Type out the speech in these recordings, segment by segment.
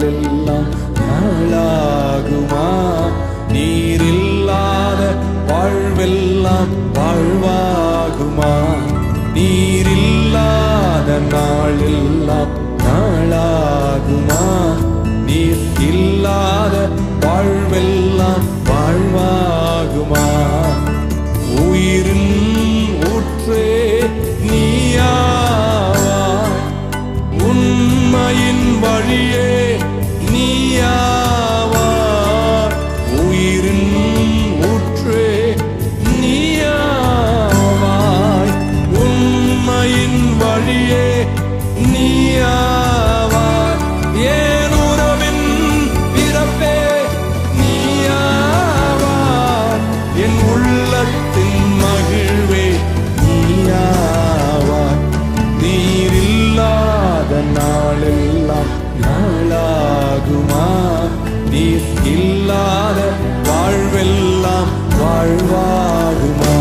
நாளெல்லாம் நாளாகுமா? நீரில்லாத வாழ்வெல்லாம் வாழ்வாகுமா? நீரில்லாத நாளெல்லாம் நாளாகுமா? நீர் இல்லாத வாழ்வெல்லாம் வாழ்வாகுமா? உயிரின் ஊற்றே நீயாவாய், உண்மையின் வழியே நீயாவாய். உயிரின் ஊற்றே நீயாவாய், உண்மையின் வழியே நீயாவாய். ஏன் உறவின் பிறப்பே நீயாவாய், என் உள்ளத்தின் மகிழ்வே நீயாவாய். நீரில்லாத நாளெல்லாம் நாளாகுமா? நீர் இல்லாத வாழ்வெல்லாம் வாழ்வாகுமா?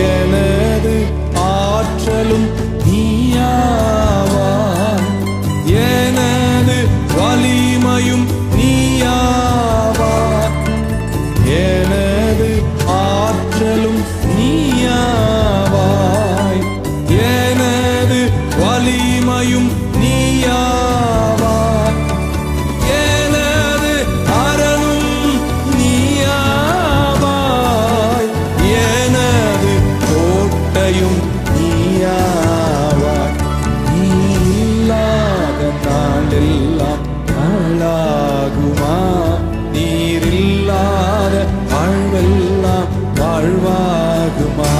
எனது ஆற்றலும் நீயாவாய், எனது வலிமையும் நீயாவாய். எனது ஆற்றலும் நீயாவாய், எனது வலிமையும் நீயாவாய். எனது அரணும் நீயாவாய், எனது கோட்டையும் நீயாவாய். நீ இல்லாத நாளெல்லாம் நாளாகுமா? நீரில்லாத வாழ்வெல்லாம் வாழ்வாகுமா?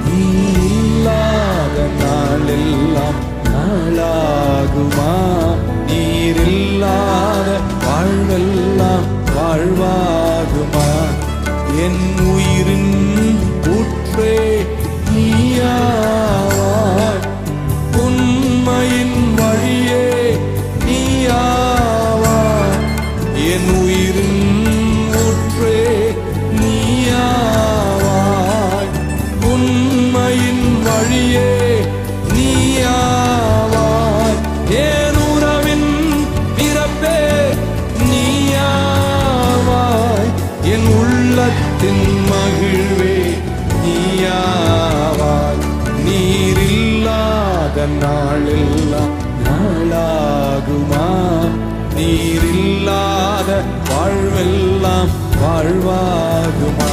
நீ இல்லாத நாளெல்லாம் நாளாகுமா? நீரில்லாத வாழ்வெல்லாம் வாழ்வாகுமா? என் உயிரின் ஊற்றே நீயாவாய், உண்மையின் வழியே நீயாவாய். என் உயிரின் ஊற்றே நீயாவாய், உண்மையின் வழியே நீயாவாய். என் உறவின் பிறப்பே நீயாவாய், என் உள்ளத்தின் மகிழ்வே நீயாவாய். நீரில்லாத நாளெல்லாம் நாளாகுமா? நீரில்லாத வாழ்வெல்லாம் வாழ்வாகுமா?